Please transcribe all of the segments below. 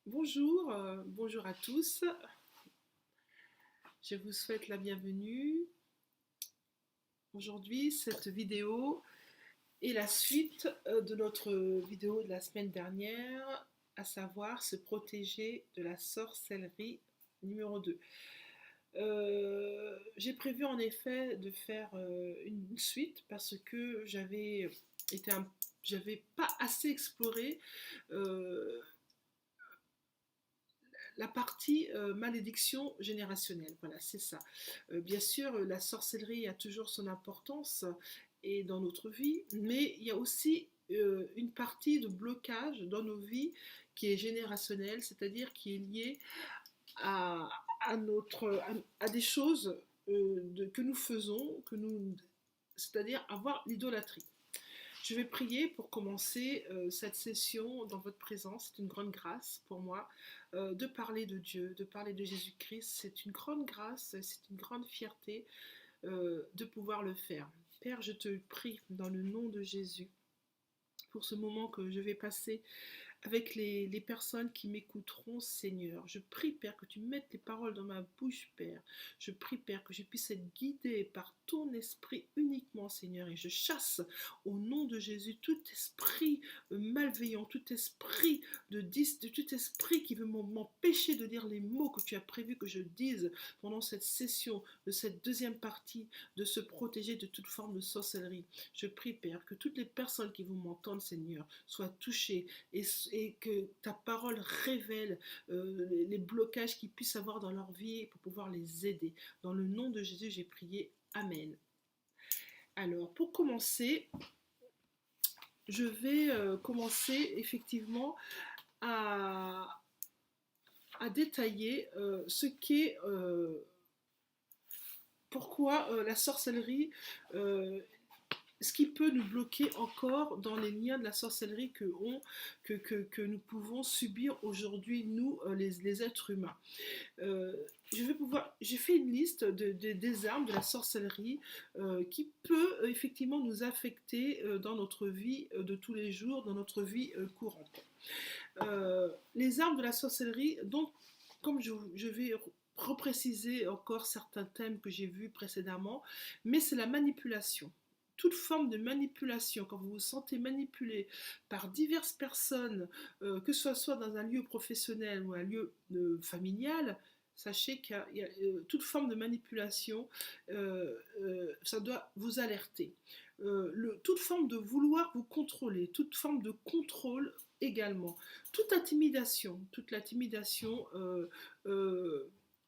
Bonjour, bonjour à tous. Je vous souhaite la bienvenue. Aujourd'hui, cette vidéo est la suite de notre vidéo de la semaine dernière, à savoir se protéger de la sorcellerie numéro 2. J'ai prévu en effet de faire une suite parce que j'avais pas assez exploré euh, la partie malédiction générationnelle. Voilà, c'est ça. Bien sûr, la sorcellerie a toujours son importance et dans notre vie, mais il y a aussi une partie de blocage dans nos vies qui est générationnelle, c'est-à-dire qui est liée à, à des choses que nous faisons, c'est-à-dire avoir l'idolâtrie. Je vais prier pour commencer cette session dans votre présence. C'est une grande grâce pour moi de parler de Dieu, de parler de Jésus-Christ. C'est une grande grâce, c'est une grande fierté de pouvoir le faire. Père, je te prie dans le nom de Jésus pour ce moment que je vais passer avec les personnes qui m'écouteront, Seigneur. Je prie, Père, que tu mettes les paroles dans ma bouche, Père. Je prie, Père, que je puisse être guidée par ton esprit uniquement, Seigneur. Et je chasse au nom de Jésus tout esprit malveillant, tout esprit qui veut m'empêcher de dire les mots que tu as prévu que je dise pendant cette session, de cette deuxième partie, de se protéger de toute forme de sorcellerie. Je prie, Père, que toutes les personnes qui vont m'entendre, Seigneur, soient touchées et que ta parole révèle les blocages qu'ils puissent avoir dans leur vie pour pouvoir les aider. Dans le nom de Jésus, j'ai prié. Amen. Alors, pour commencer, je vais commencer effectivement à, à détailler ce qu'est pourquoi la sorcellerie ce qui peut nous bloquer encore dans les liens de la sorcellerie que nous pouvons subir aujourd'hui, nous, les êtres humains. J'ai fait une liste des armes de la sorcellerie qui peut effectivement nous affecter dans notre vie de tous les jours, dans notre vie courante. Les armes de la sorcellerie, donc, comme je vais repréciser encore certains thèmes que j'ai vus précédemment, mais c'est la manipulation. Toute forme de manipulation, quand vous vous sentez manipulé par diverses personnes, que ce soit dans un lieu professionnel ou un lieu familial, sachez qu'il y a toute forme de manipulation, ça doit vous alerter. Toute forme de vouloir vous contrôler, toute forme de contrôle également, toute l'intimidation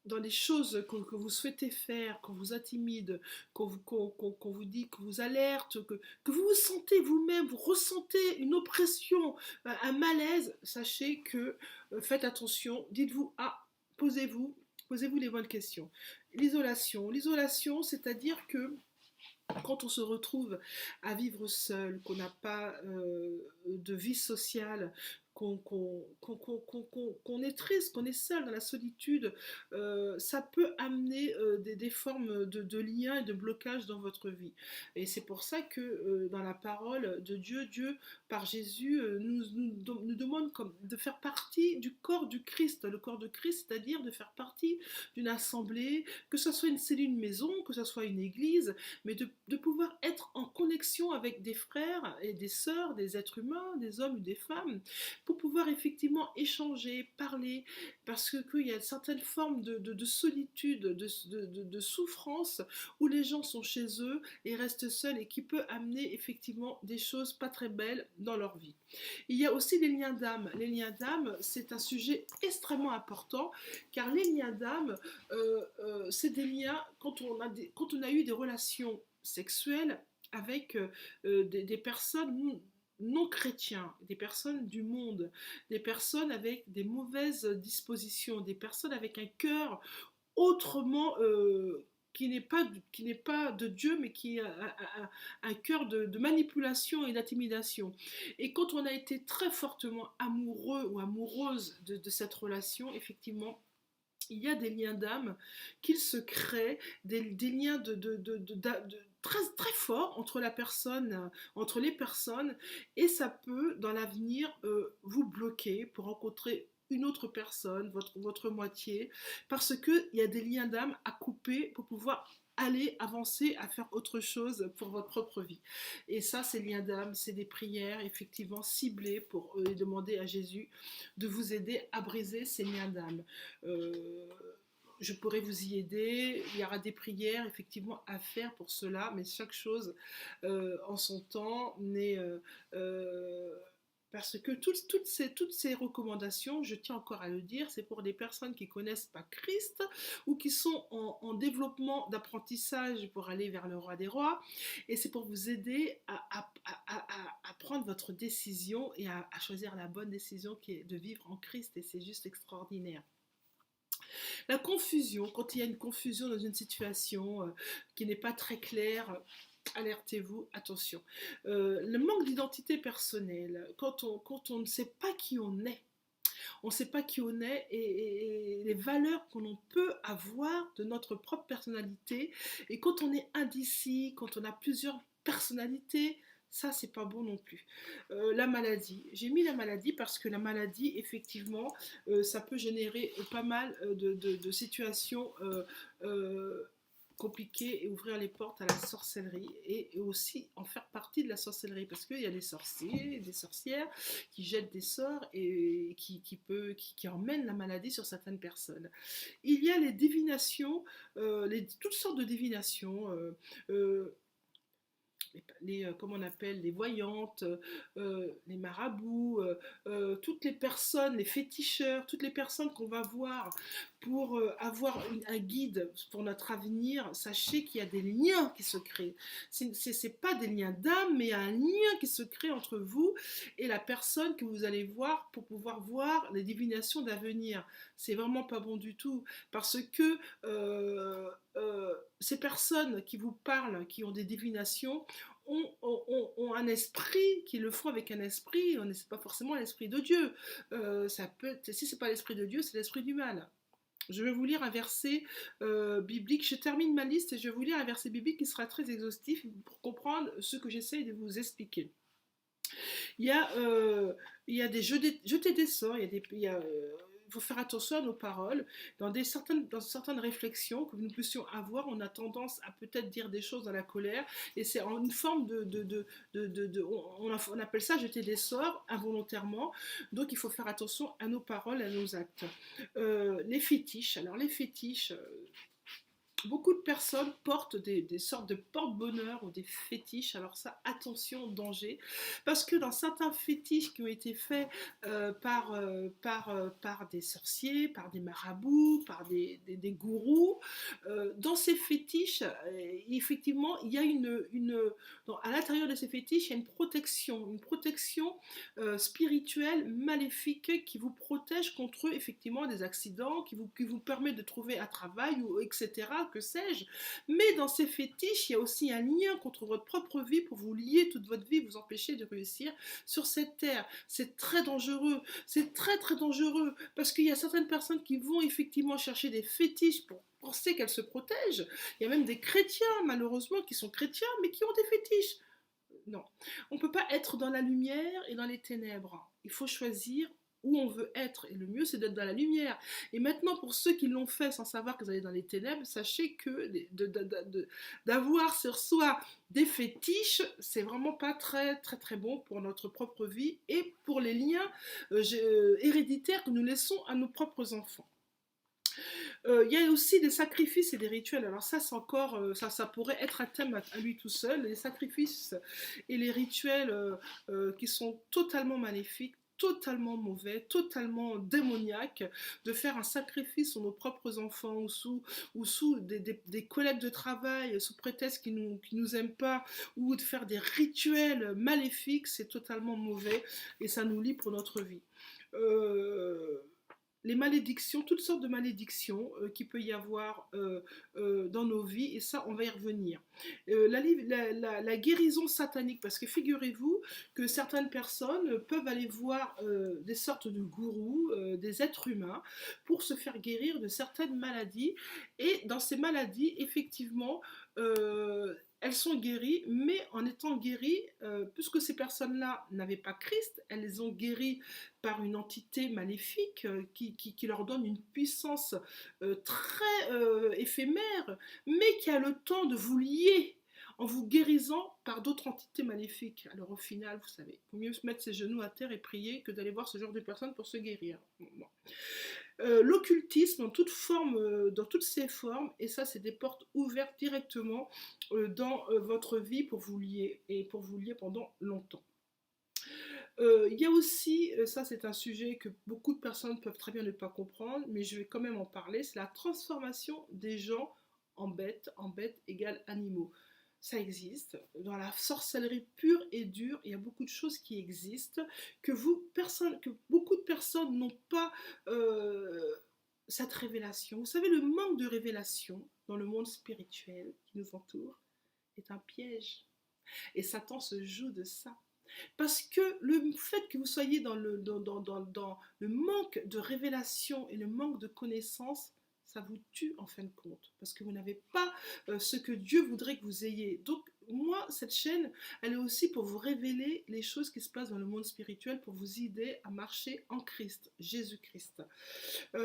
dans les choses que vous souhaitez faire, qu'on vous intimide, qu'on vous dit, que vous alerte, que vous vous sentez vous-même, vous ressentez une oppression, un malaise, sachez que faites attention, dites-vous, ah, posez-vous les bonnes questions. L'isolation, c'est-à-dire que quand on se retrouve à vivre seul, qu'on n'a pas de vie sociale, qu'on est triste, qu'on est seul dans la solitude, ça peut amener des formes de liens et de blocages dans votre vie. Et c'est pour ça que dans la parole de Dieu, Dieu par Jésus nous demande de faire partie du corps du Christ. Le corps de Christ, c'est-à-dire de faire partie d'une assemblée, que ce soit une cellule maison, que ce soit une église, mais de pouvoir être en connexion avec des frères et des sœurs, des êtres humains, des hommes ou des femmes, pour pouvoir effectivement échanger, parler, parce qu'il y a certaines formes de solitude, de souffrance, où les gens sont chez eux et restent seuls et qui peut amener effectivement des choses pas très belles dans leur vie. Il y a aussi les liens d'âme. Les liens d'âme, c'est un sujet extrêmement important, car les liens d'âme, c'est des liens quand on a eu des relations sexuelles avec des personnes non chrétiens, des personnes du monde, des personnes avec des mauvaises dispositions, des personnes avec un cœur autrement qui n'est pas de Dieu, mais qui a un cœur de manipulation et d'intimidation. Et quand on a été très fortement amoureux ou amoureuse de cette relation, effectivement, il y a des liens d'âme qu'il se crée, des liens très, très forts entre la personne, entre les personnes, et ça peut, dans l'avenir, vous bloquer pour rencontrer une autre personne, votre moitié, parce qu'il y a des liens d'âme à couper pour pouvoir aller avancer à faire autre chose pour votre propre vie. Et ça, ces liens d'âme, c'est des prières effectivement ciblées pour demander à Jésus de vous aider à briser ces liens d'âme. Euh, je pourrais vous y aider. Il y aura des prières effectivement à faire pour cela, mais chaque chose en son temps n'est parce que toutes ces recommandations, je tiens encore à le dire, c'est pour des personnes qui ne connaissent pas Christ ou qui sont en développement d'apprentissage pour aller vers le roi des rois. Et c'est pour vous aider à prendre votre décision et à choisir la bonne décision qui est de vivre en Christ. Et c'est juste extraordinaire. La confusion, quand il y a une confusion dans une situation qui n'est pas très claire, alertez-vous, attention. Le manque d'identité personnelle, quand on ne sait pas qui on ne sait pas qui on est et les valeurs qu'on peut avoir de notre propre personnalité. Et quand on est indécis, quand on a plusieurs personnalités, ça, c'est pas bon non plus. La maladie. J'ai mis la maladie parce que la maladie, effectivement, ça peut générer pas mal de situations compliquées et ouvrir les portes à la sorcellerie et aussi en faire partie de la sorcellerie parce qu'il y a des sorciers, des sorcières qui jettent des sorts et qui emmènent la maladie sur certaines personnes. Il y a les divinations, toutes sortes de divinations. Comment on appelle, les voyantes, les marabouts, toutes les personnes, les féticheurs, toutes les personnes qu'on va voir pour avoir un guide pour notre avenir, sachez qu'il y a des liens qui se créent. C'est pas des liens d'âme, mais un lien qui se crée entre vous et la personne que vous allez voir pour pouvoir voir les divinations d'avenir. C'est vraiment pas bon du tout, parce que ces personnes qui vous parlent, qui ont des divinations, ont un esprit, qui le font avec un esprit, on n'est pas forcément l'esprit de Dieu. Ça peut, si c'est pas l'esprit de Dieu, c'est l'esprit du mal. Je vais vous lire un verset biblique. Je termine ma liste et je vais vous lire un verset biblique qui sera très exhaustif pour comprendre ce que j'essaye de vous expliquer. Il y a des jeter des sorts, il faut faire attention à nos paroles. Dans certaines réflexions que nous puissions avoir, on a tendance à peut-être dire des choses dans la colère, et c'est en une forme on appelle ça jeter des sorts involontairement. Donc il faut faire attention à nos paroles, à nos actes. Les fétiches. Alors les fétiches, beaucoup de personnes portent des sortes de porte-bonheur ou des fétiches. Alors ça, attention, danger. Parce que dans certains fétiches qui ont été faits par des sorciers, par des marabouts, par des gourous, dans ces fétiches, effectivement, il y a à l'intérieur de ces fétiches, il y a une protection spirituelle, maléfique, qui vous protège contre effectivement des accidents, qui vous permet de trouver un travail, ou etc., que sais-je. Mais dans ces fétiches, il y a aussi un lien contre votre propre vie pour vous lier toute votre vie, vous empêcher de réussir sur cette terre. C'est très dangereux, c'est très très dangereux, parce qu'il y a certaines personnes qui vont effectivement chercher des fétiches pour penser qu'elles se protègent. Il y a même des chrétiens, malheureusement, qui sont chrétiens, mais qui ont des fétiches. Non, on ne peut pas être dans la lumière et dans les ténèbres. Il faut choisir où on veut être, et le mieux c'est d'être dans la lumière. Et maintenant, pour ceux qui l'ont fait sans savoir que vous allez dans les ténèbres, sachez que d'avoir sur soi des fétiches, c'est vraiment pas très très très bon pour notre propre vie et pour les liens héréditaires que nous laissons à nos propres enfants. Il y a aussi des sacrifices et des rituels. Alors ça, c'est encore, ça pourrait être un thème à lui tout seul. Les sacrifices et les rituels qui sont totalement maléfiques, totalement mauvais, totalement démoniaques, de faire un sacrifice sur nos propres enfants ou sous des collègues de travail, sous prétexte qu'ils nous aiment pas, ou de faire des rituels maléfiques, c'est totalement mauvais et ça nous lie pour notre vie. Les malédictions, toutes sortes de malédictions qu'il peut y avoir dans nos vies, et ça, on va y revenir. La guérison satanique, parce que figurez-vous que certaines personnes peuvent aller voir des sortes de gourous, des êtres humains, pour se faire guérir de certaines maladies, et dans ces maladies, effectivement, elles sont guéries, mais en étant guéries, puisque ces personnes-là n'avaient pas Christ, elles les ont guéries par une entité maléfique qui leur donne une puissance très éphémère, mais qui a le temps de vous lier en vous guérisant par d'autres entités maléfiques. Alors au final, vous savez, il vaut mieux se mettre ses genoux à terre et prier que d'aller voir ce genre de personnes pour se guérir. Bon. L'occultisme en toute forme, dans toutes ses formes, et ça c'est des portes ouvertes directement dans votre vie pour vous lier, et pour vous lier pendant longtemps. Il y a aussi, ça c'est un sujet que beaucoup de personnes peuvent très bien ne pas comprendre, mais je vais quand même en parler, c'est la transformation des gens en bêtes égale animaux. Ça existe. Dans la sorcellerie pure et dure, il y a beaucoup de choses qui existent que beaucoup de personnes n'ont pas cette révélation. Vous savez, le manque de révélation dans le monde spirituel qui nous entoure est un piège. Et Satan se joue de ça. Parce que le fait que vous soyez dans dans le manque de révélation et le manque de connaissance, ça vous tue en fin de compte. Parce que vous n'avez pas ce que Dieu voudrait que vous ayez. Donc, moi, cette chaîne, elle est aussi pour vous révéler les choses qui se passent dans le monde spirituel, pour vous aider à marcher en Christ, Jésus-Christ. Et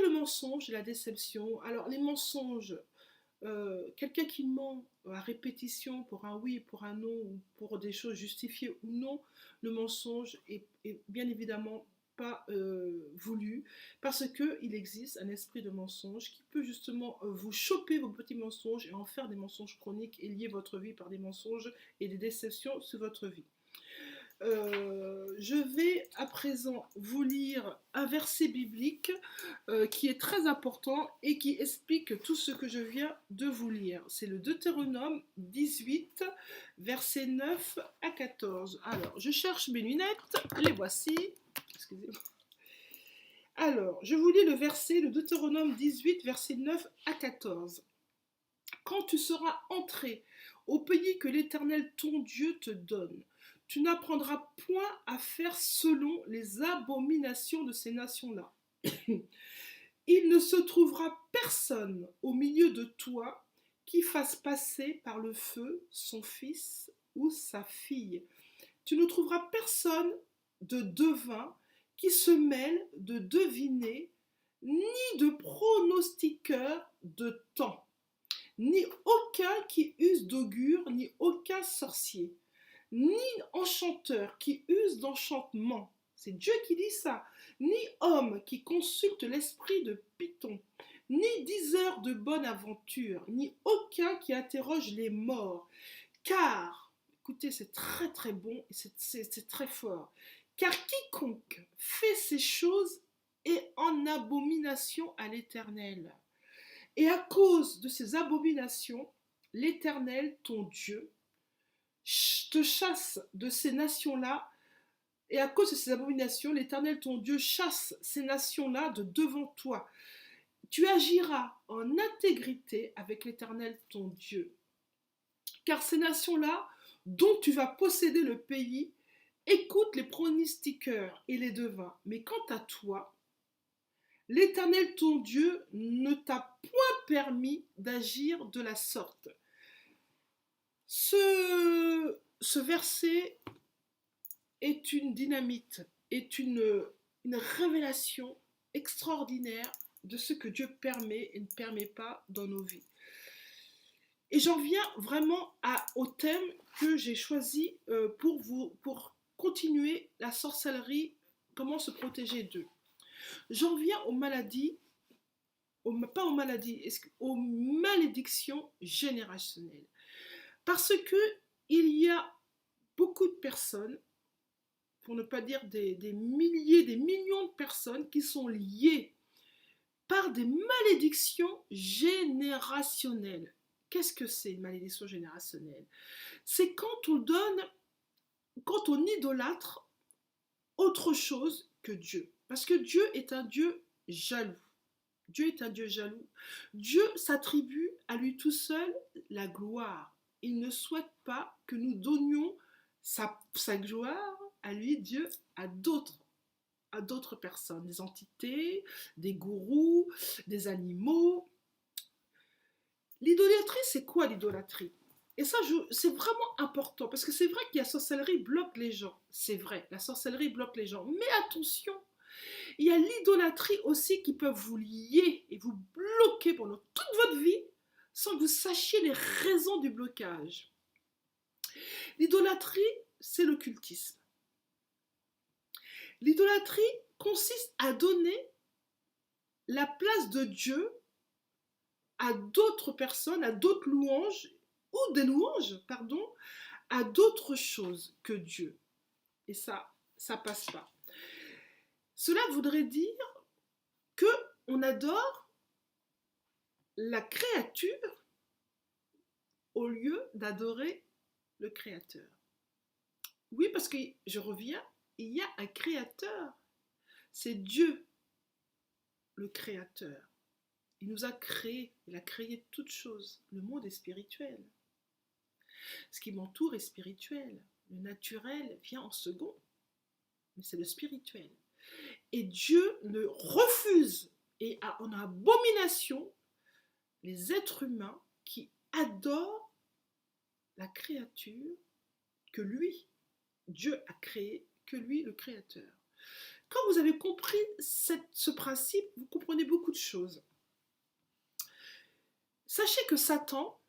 le mensonge et la déception. Alors, les mensonges, quelqu'un qui ment à répétition pour un oui, pour un non, ou pour des choses justifiées ou non, le mensonge est bien évidemment pas voulu, parce qu'il existe un esprit de mensonge qui peut justement vous choper vos petits mensonges et en faire des mensonges chroniques et lier votre vie par des mensonges et des déceptions sur votre vie. Je vais à présent vous lire un verset biblique qui est très important et qui explique tout ce que je viens de vous lire. C'est le Deutéronome 18, versets 9 à 14. Alors, je cherche mes lunettes, les voici. Excusez-moi. Alors, je vous lis le Deutéronome 18, versets 9 à 14. Quand tu seras entré au pays que l'Éternel ton Dieu te donne, tu n'apprendras point à faire selon les abominations de ces nations-là. Il ne se trouvera personne au milieu de toi qui fasse passer par le feu son fils ou sa fille. Tu ne trouveras personne de devin qui se mêle de deviner, ni de pronostiqueur de temps, ni aucun qui use d'augure, ni aucun sorcier, ni enchanteur qui use d'enchantement. C'est Dieu qui dit ça. Ni homme qui consulte l'esprit de Python, ni diseur de bonne aventure, ni aucun qui interroge les morts. Car, écoutez, c'est très très bon et c'est très fort. Car quiconque fait ces choses est en abomination à l'Éternel. Et à cause de ces abominations, l'Éternel, ton Dieu, te chasse de ces nations-là, et à cause de ces abominations, l'Éternel, ton Dieu, chasse ces nations-là de devant toi. Tu agiras en intégrité avec l'Éternel, ton Dieu. Car ces nations-là, dont tu vas posséder le pays, écoutent les pronostiqueurs et les devins. Mais quant à toi, l'Éternel, ton Dieu, ne t'a point permis d'agir de la sorte. Ce verset est une dynamite, est une révélation extraordinaire de ce que Dieu permet et ne permet pas dans nos vies. Et j'en viens vraiment au thème que j'ai choisi pour continuer la sorcellerie, comment se protéger d'eux. J'en viens aux maladies, pas aux maladies, aux malédictions générationnelles. Parce que il y a beaucoup de personnes, pour ne pas dire des milliers, des millions de personnes qui sont liées par des malédictions générationnelles. Qu'est-ce que c'est une malédiction générationnelle? C'est quand on idolâtre autre chose que Dieu. Parce que Dieu est un Dieu jaloux. Dieu est un Dieu jaloux. Dieu s'attribue à lui tout seul la gloire. Il ne souhaite pas que nous donnions sa gloire à lui, Dieu, à d'autres personnes, des entités, des gourous, des animaux. L'idolâtrie, c'est quoi l'idolâtrie? Et ça, c'est vraiment important, parce que c'est vrai que la sorcellerie bloque les gens. C'est vrai, la sorcellerie bloque les gens. Mais attention, il y a l'idolâtrie aussi qui peut vous lier et vous bloquer pendant toute votre vie sans que vous sachiez les raisons du blocage. L'idolâtrie, c'est l'occultisme. L'idolâtrie consiste à donner la place de Dieu à d'autres personnes, à d'autres louanges, ou des louanges, pardon, à d'autres choses que Dieu. Et ça passe pas. Cela voudrait dire que on adore la créature au lieu d'adorer le Créateur. Oui, parce que je reviens, il y a un Créateur. C'est Dieu, le Créateur. Il nous a créés, il a créé toutes choses. Le monde est spirituel. Ce qui m'entoure est spirituel. Le naturel vient en second, mais c'est le spirituel. Et Dieu ne refuse et a en abomination les êtres humains qui adorent la créature que lui, Dieu a créée, que lui, le Créateur. Quand vous avez compris ce principe, vous comprenez beaucoup de choses. Sachez que Satan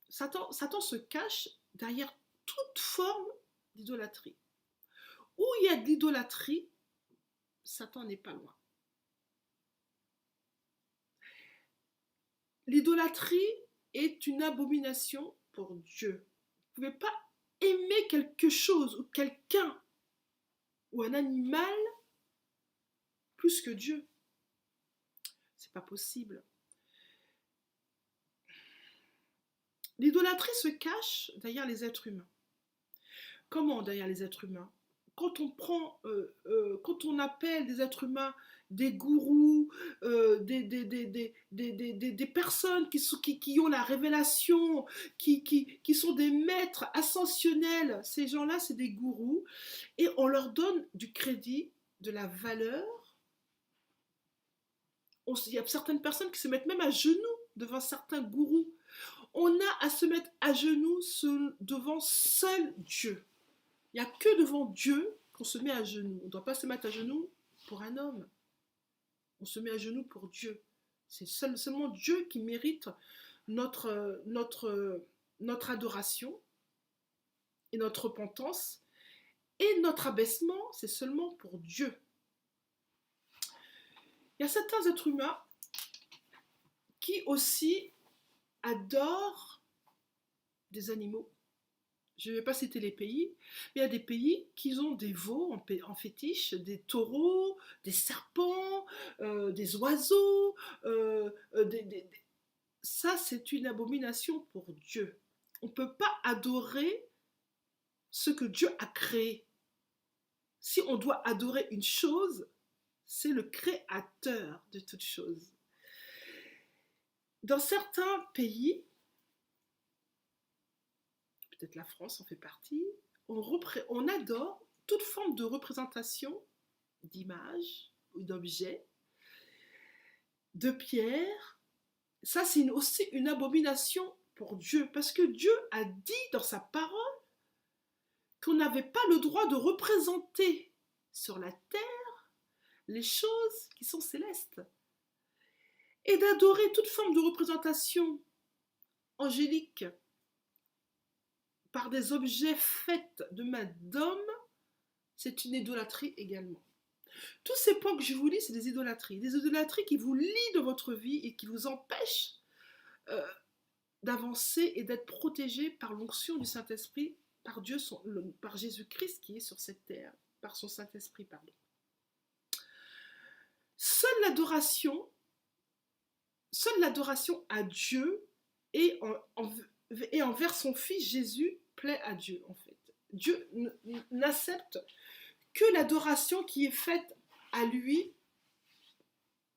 se cache derrière toute forme d'idolâtrie. Où il y a de l'idolâtrie, Satan n'est pas loin. L'idolâtrie est une abomination pour Dieu. Vous ne pouvez pas aimer quelque chose ou quelqu'un ou un animal plus que Dieu. C'est pas possible. L'idolâtrie se cache derrière les êtres humains. Comment derrière les êtres humains? Quand on appelle des êtres humains des gourous, des personnes qui ont la révélation, qui sont des maîtres ascensionnels, ces gens-là, c'est des gourous, et on leur donne du crédit, de la valeur. Il y a certaines personnes qui se mettent même à genoux devant certains gourous. On a à se mettre à genoux devant seul Dieu. Il n'y a que devant Dieu qu'on se met à genoux. On ne doit pas se mettre à genoux pour un homme. On se met à genoux pour Dieu. C'est seulement Dieu qui mérite notre adoration et notre repentance. Et notre abaissement, c'est seulement pour Dieu. Il y a certains êtres humains qui aussi adorent des animaux. Je ne vais pas citer les pays, mais il y a des pays qui ont des veaux en fétiche, des taureaux, des serpents, des oiseaux. Ça, c'est une abomination pour Dieu. On ne peut pas adorer ce que Dieu a créé. Si on doit adorer une chose, c'est le créateur de toute chose. Dans certains pays, peut-être la France en fait partie, on adore toute forme de représentation d'images ou d'objets, de pierres. Ça, c'est aussi une abomination pour Dieu, parce que Dieu a dit dans sa parole qu'on n'avait pas le droit de représenter sur la terre les choses qui sont célestes et d'adorer toute forme de représentation angélique par des objets faits de main d'homme, c'est une idolâtrie également. Tous ces points que je vous lis, c'est des idolâtries qui vous lient de votre vie et qui vous empêchent d'avancer et d'être protégé par l'onction du Saint-Esprit, par Dieu, par Jésus-Christ qui est sur cette terre, par son Saint-Esprit, pardon. Seule l'adoration à Dieu et envers son Fils Jésus plaît à Dieu, en fait. Dieu n'accepte que l'adoration qui est faite à lui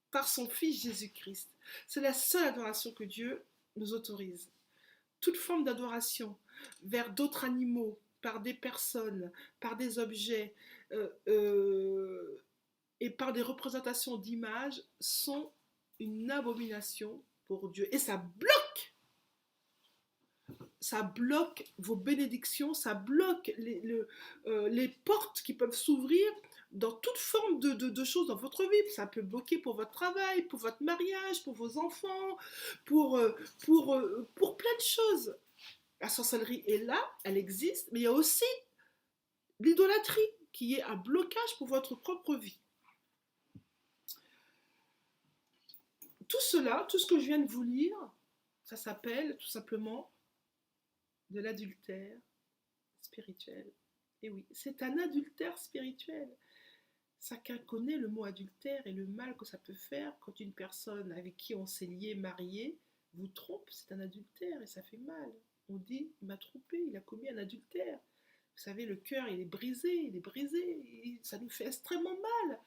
par son Fils Jésus-Christ. C'est la seule adoration que Dieu nous autorise. Toute forme d'adoration vers d'autres animaux, par des personnes, par des objets et par des représentations d'images sont une abomination pour Dieu. Et ça bloque ça bloque vos bénédictions, ça bloque les portes qui peuvent s'ouvrir dans toute forme de choses dans votre vie. Ça peut bloquer pour votre travail, pour votre mariage, pour vos enfants, pour plein de choses. La sorcellerie est là, elle existe, mais il y a aussi l'idolâtrie qui est un blocage pour votre propre vie. Tout cela, tout ce que je viens de vous lire, ça s'appelle tout simplement de l'adultère spirituel. Et oui, c'est un adultère spirituel. Chacun connaît le mot adultère et le mal que ça peut faire quand une personne avec qui on s'est lié, marié, vous trompe. C'est un adultère et ça fait mal. On dit, il m'a trompé, il a commis un adultère. Vous savez, le cœur, il est brisé, et ça nous fait extrêmement mal.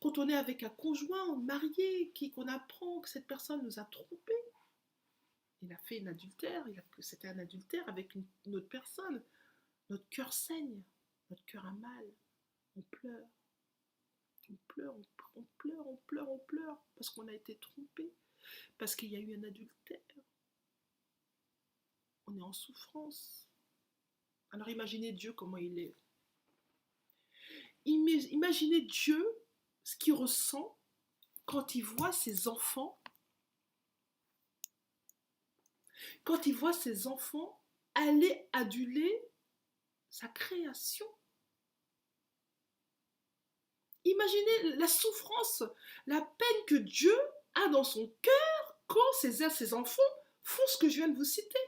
Quand on est avec un conjoint marié, qu'on apprend que cette personne nous a trompés, il a fait un adultère, c'était un adultère avec une autre personne. Notre cœur saigne, notre cœur a mal, on pleure. On pleure, on pleure, on pleure, on pleure, parce qu'on a été trompé, parce qu'il y a eu un adultère. On est en souffrance. Alors imaginez Dieu comment il est. Imaginez Dieu, ce qu'il ressent quand il voit ses enfants, aller aduler sa création. Imaginez la souffrance, la peine que Dieu a dans son cœur quand ses enfants font ce que je viens de vous citer.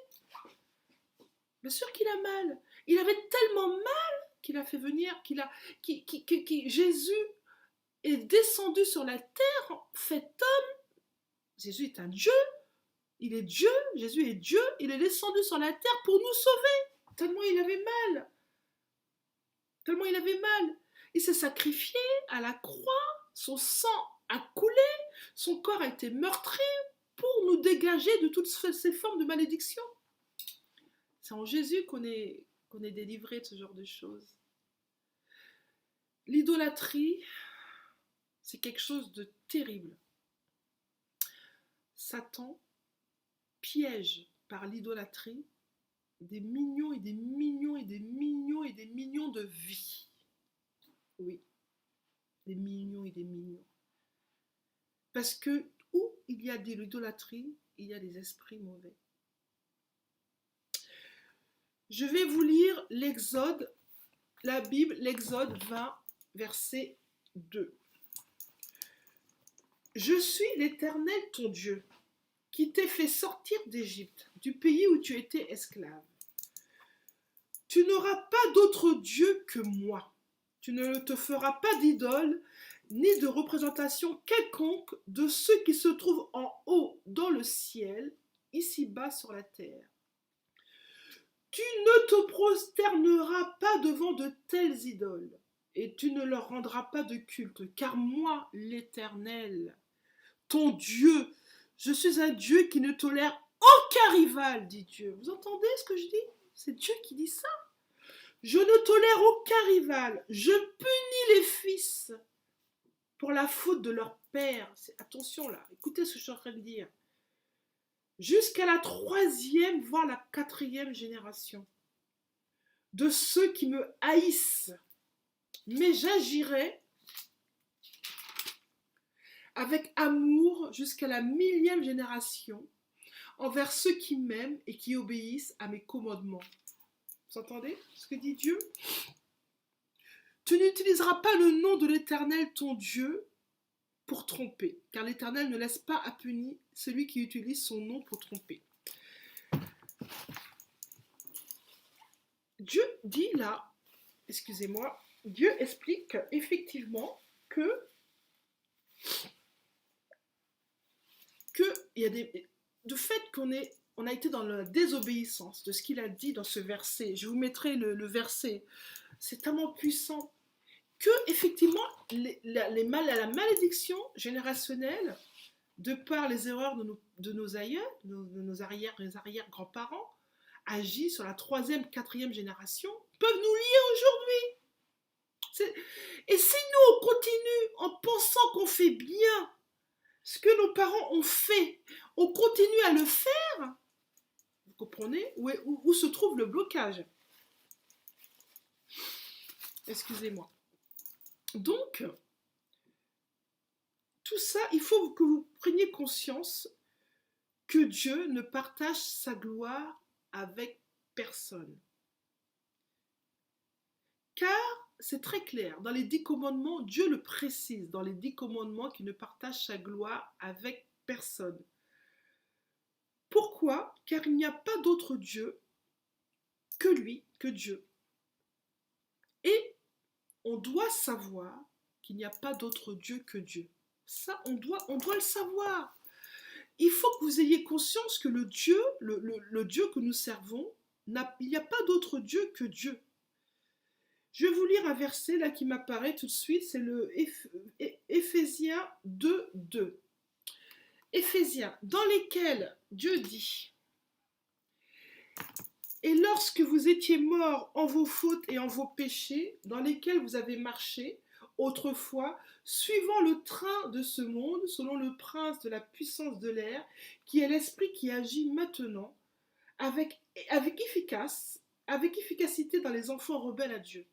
Bien sûr qu'il a mal. Il avait tellement mal qu'il a fait venir, Jésus est descendu sur la terre, fait homme. Jésus est un Dieu. Il est Dieu. Jésus est Dieu. Il est descendu sur la terre pour nous sauver. Tellement il avait mal. Tellement il avait mal. Il s'est sacrifié à la croix, son sang a coulé, son corps a été meurtri pour nous dégager de toutes ces formes de malédiction. C'est en Jésus qu'on est délivré de ce genre de choses. L'idolâtrie, c'est quelque chose de terrible. Satan piège par l'idolâtrie des millions et des millions et des millions et des millions de vies. Oui, des millions et des millions. Parce que où il y a de l'idolâtrie, il y a des esprits mauvais. Je vais vous lire l'Exode, la Bible, l'Exode 20, verset 2. Je suis l'Éternel ton Dieu, qui t'ai fait sortir d'Égypte, du pays où tu étais esclave. Tu n'auras pas d'autre Dieu que moi. Tu ne te feras pas d'idole, ni de représentation quelconque de ceux qui se trouvent en haut dans le ciel, ici-bas sur la terre. Tu ne te prosterneras pas devant de telles idoles, et tu ne leur rendras pas de culte, car moi, l'Éternel, ton Dieu, je suis un Dieu qui ne tolère aucun rival, dit Dieu. Vous entendez ce que je dis? C'est Dieu qui dit ça. Je ne tolère aucun rival. Je punis les fils pour la faute de leur père. Attention là, écoutez ce que je suis en train de dire. Jusqu'à la 3e, voire la 4e génération de ceux qui me haïssent. Mais j'agirai avec amour jusqu'à la 1000e génération envers ceux qui m'aiment et qui obéissent à mes commandements. Vous entendez ce que dit Dieu? Tu n'utiliseras pas le nom de l'Éternel ton Dieu pour tromper, car l'Éternel ne laisse pas impuni celui qui utilise son nom pour tromper. Dieu dit là, excusez-moi, Dieu explique effectivement que il y a de fait on a été dans la désobéissance de ce qu'il a dit dans ce verset. Je vous mettrai le verset. C'est tellement puissant que effectivement la malédiction générationnelle, de par les erreurs de nos aïeux, de nos arrière-grands-parents, agit sur la 3e, 4e génération, peuvent nous lier aujourd'hui. Et si nous, on continue en pensant qu'on fait bien ce que nos parents ont fait, on continue à le faire, vous comprenez où se trouve le blocage? Excusez-moi. Donc, tout ça, il faut que vous preniez conscience que Dieu ne partage sa gloire avec personne. Car c'est très clair, dans les 10 commandements, Dieu le précise, dans les 10 commandements, qu'il ne partage sa gloire avec personne. Pourquoi? Car il n'y a pas d'autre Dieu que lui, que Dieu. Et on doit savoir qu'il n'y a pas d'autre Dieu que Dieu. Ça, on doit le savoir. Il faut que vous ayez conscience que le Dieu, le Dieu que nous servons, il n'y a pas d'autre Dieu que Dieu. Je vais vous lire un verset là qui m'apparaît tout de suite, c'est le Éphésiens 2, 2. Éphésiens, dans lesquels Dieu dit: et lorsque vous étiez morts en vos fautes et en vos péchés, dans lesquels vous avez marché autrefois, suivant le train de ce monde, selon le prince de la puissance de l'air, qui est l'esprit qui agit maintenant, avec efficacité dans les enfants rebelles à Dieu.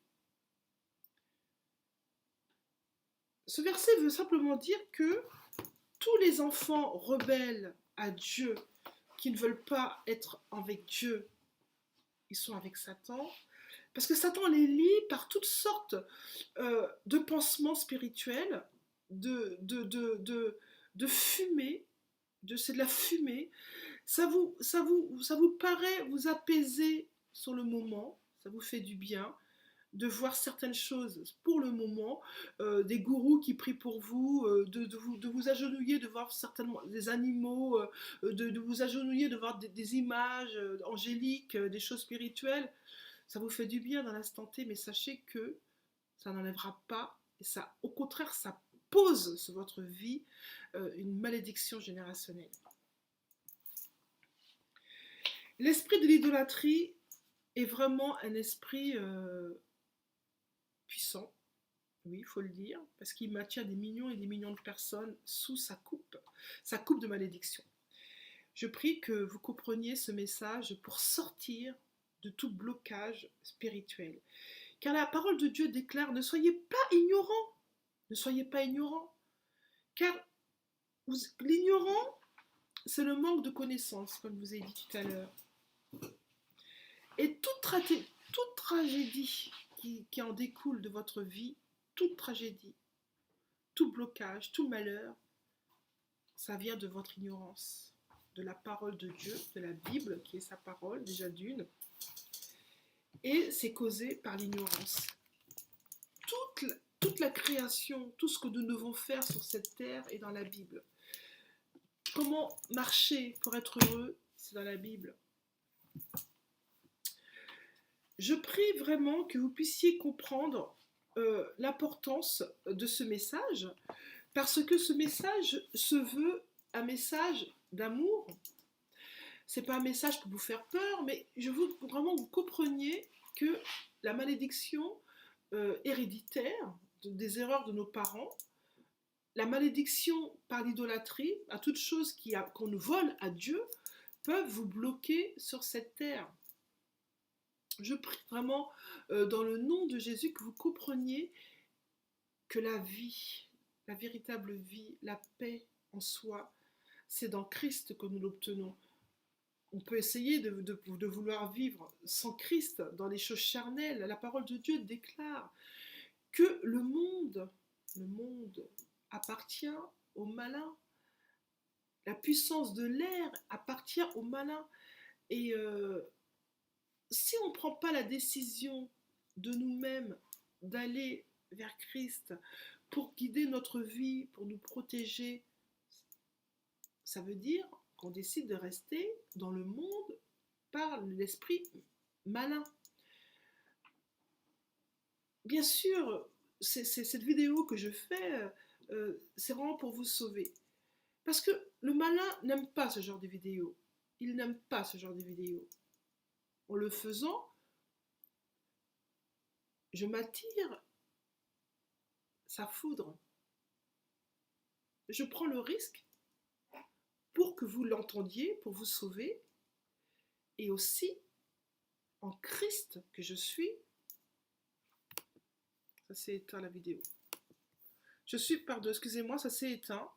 Ce verset veut simplement dire que tous les enfants rebelles à Dieu, qui ne veulent pas être avec Dieu, ils sont avec Satan, parce que Satan les lie par toutes sortes de pansements spirituels, de fumée, c'est de la fumée. Ça vous paraît vous apaiser sur le moment, ça vous fait du bien de voir certaines choses pour le moment, des gourous qui prient pour vous, de vous agenouiller, de voir certainement des animaux, de vous agenouiller, de voir des images angéliques, des choses spirituelles. Ça vous fait du bien dans l'instant T, mais sachez que ça n'enlèvera pas, et ça, au contraire, ça pose sur votre vie une malédiction générationnelle. L'esprit de l'idolâtrie est vraiment un esprit puissant, oui, il faut le dire, parce qu'il maintient des millions et des millions de personnes sous sa coupe de malédiction. Je prie que vous compreniez ce message pour sortir de tout blocage spirituel. Car la parole de Dieu déclare: ne soyez pas ignorants, ne soyez pas ignorants. Car l'ignorant, c'est le manque de connaissance, comme je vous ai dit tout à l'heure. Et toute tragédie qui en découle de votre vie, toute tragédie, tout blocage, tout malheur, ça vient de votre ignorance, de la parole de Dieu, de la Bible, qui est sa parole, déjà d'une, et c'est causé par l'ignorance. Toute la création, tout ce que nous devons faire sur cette terre est dans la Bible. Comment marcher pour être heureux, c'est dans la Bible. Je prie vraiment que vous puissiez comprendre l'importance de ce message, parce que ce message se veut un message d'amour. C'est pas un message pour vous faire peur, mais je veux vraiment que vous compreniez que la malédiction héréditaire des erreurs de nos parents, la malédiction par l'idolâtrie, à toute chose qu'on nous vole à Dieu, peuvent vous bloquer sur cette terre. Je prie vraiment dans le nom de Jésus que vous compreniez que la vie, la véritable vie, la paix en soi, c'est dans Christ que nous l'obtenons. On peut essayer de vouloir vivre sans Christ dans les choses charnelles. La parole de Dieu déclare que le monde appartient aux malins. La puissance de l'air appartient aux malins. Et si on ne prend pas la décision de nous-mêmes d'aller vers Christ pour guider notre vie, pour nous protéger, ça veut dire qu'on décide de rester dans le monde par l'esprit malin. Bien sûr, cette vidéo que je fais, c'est vraiment pour vous sauver. Parce que le malin n'aime pas ce genre de vidéos. Il n'aime pas ce genre de vidéos. En le faisant, je m'attire sa foudre. Je prends le risque pour que vous l'entendiez, pour vous sauver, et aussi en Christ que je suis. Ça s'est éteint la vidéo. Excusez-moi, ça s'est éteint.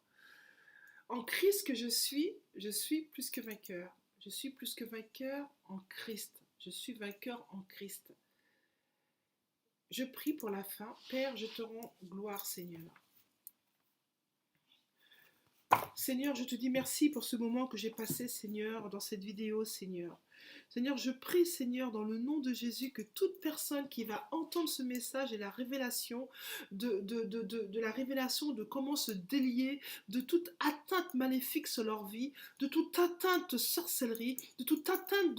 En Christ que je suis plus que vainqueur. Je suis plus que vainqueur en Christ. Je suis vainqueur en Christ. Je prie pour la fin. Père, je te rends gloire, Seigneur. Seigneur, je te dis merci pour ce moment que j'ai passé, Seigneur, dans cette vidéo, Seigneur. Seigneur, je prie, Seigneur, dans le nom de Jésus, que toute personne qui va entendre ce message ait la révélation de la révélation de comment se délier de toute atteinte maléfique sur leur vie, de toute atteinte de sorcellerie, de toute atteinte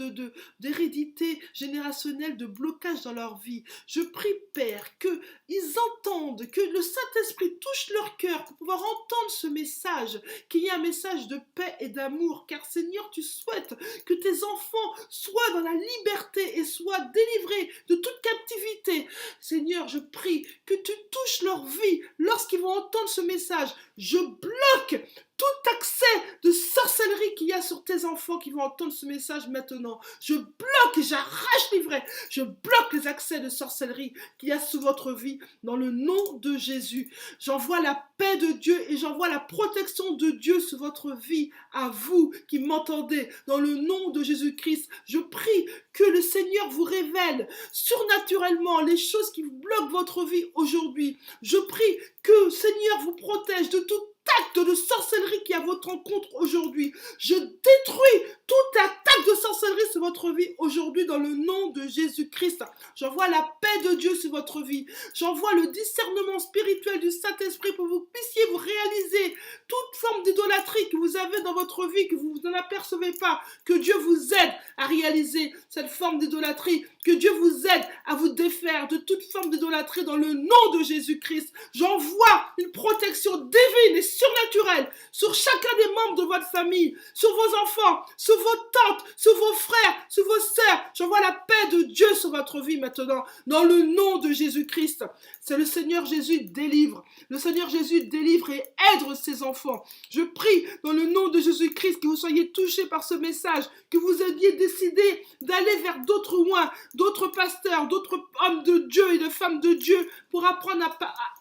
d'hérédité générationnelle, de blocage dans leur vie. Je prie, Père, qu'ils entendent, que le Saint-Esprit touche leur cœur pour pouvoir entendre ce message, qu'il y ait un message de paix et d'amour, car Seigneur, tu souhaites que tes enfants soient dans la liberté et soient délivrés de toute captivité. Seigneur, je prie que tu touches leur vie lorsqu'ils vont entendre ce message. Je bloque tout accès de sorcellerie qu'il y a sur tes enfants qui vont entendre ce message maintenant. Je bloque et j'arrache les vrais. Je bloque les accès de sorcellerie qu'il y a sur votre vie dans le nom de Jésus. J'envoie la paix de Dieu et j'envoie la protection de Dieu sur votre vie, à vous qui m'entendez, dans le nom de Jésus-Christ. Je prie que le Seigneur vous révèle surnaturellement les choses qui bloquent votre vie aujourd'hui. Je prie que le Seigneur vous protège de tout acte de sorcellerie qui est à votre rencontre aujourd'hui. Je détruis toute attaque de sorcellerie sur votre vie aujourd'hui dans le nom de Jésus-Christ. J'envoie la paix de Dieu sur votre vie. J'envoie le discernement spirituel du Saint-Esprit pour que vous puissiez vous réaliser toute forme d'idolâtrie que vous avez dans votre vie, que vous n'en apercevez pas. Que Dieu vous aide à réaliser cette forme d'idolâtrie. Que Dieu vous aide à vous défaire de toute forme d'idolâtrie dans le nom de Jésus-Christ. J'envoie une protection divine et surnaturelle sur chacun des membres de votre famille, sur vos enfants, sur vos tantes, sur vos frères, sur vos sœurs. J'envoie la paix de Dieu sur votre vie maintenant, dans le nom de Jésus-Christ. C'est le Seigneur Jésus délivre. Le Seigneur Jésus délivre et aide ses enfants. Je prie dans le nom de Jésus-Christ que vous soyez touchés par ce message, que vous ayez décidé d'aller vers d'autres loin, d'autres pasteurs, d'autres hommes de Dieu et de femmes de Dieu pour apprendre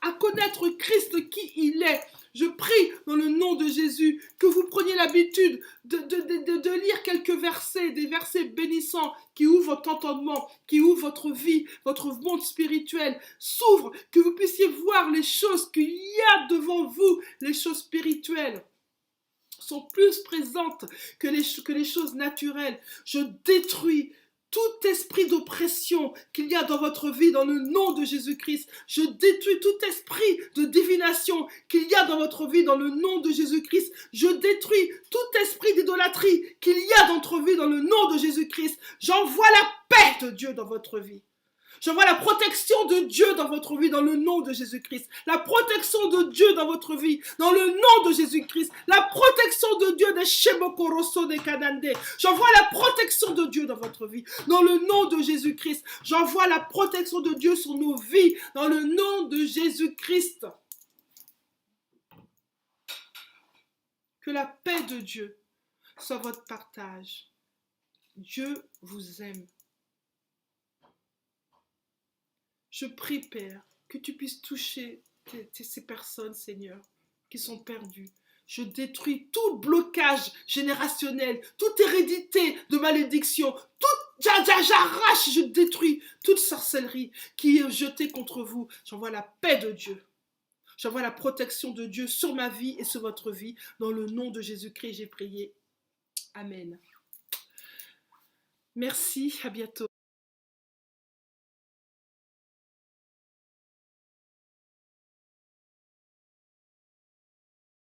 à connaître Christ qui il est. Je prie dans le nom de Jésus que vous preniez l'habitude de lire quelques versets, des versets bénissants qui ouvrent votre entendement, qui ouvrent votre vie, votre monde spirituel, s'ouvrent, que vous puissiez voir les choses qu'il y a devant vous, les choses spirituelles sont plus présentes que les choses naturelles. Je détruis tout esprit d'oppression qu'il y a dans votre vie dans le nom de Jésus-Christ. Je détruis tout esprit de divination qu'il y a dans votre vie dans le nom de Jésus-Christ. Je détruis tout esprit d'idolâtrie qu'il y a dans votre vie dans le nom de Jésus-Christ. J'envoie la paix de Dieu dans votre vie. J'envoie la protection de Dieu dans votre vie dans le nom de Jésus-Christ. La protection de Dieu dans votre vie dans le nom de Jésus-Christ. La protection de Dieu des Shebokoroso des Kadande. J'envoie la protection de Dieu dans votre vie dans le nom de Jésus-Christ. J'envoie la protection de Dieu sur nos vies dans le nom de Jésus-Christ. Que la paix de Dieu soit votre partage. Dieu vous aime. Je prie, Père, que tu puisses toucher ces personnes, Seigneur, qui sont perdues. Je détruis tout blocage générationnel, toute hérédité de malédiction, j'arrache, je détruis toute sorcellerie qui est jetée contre vous. J'envoie la paix de Dieu. J'envoie la protection de Dieu sur ma vie et sur votre vie. Dans le nom de Jésus-Christ, j'ai prié. Amen. Merci, à bientôt.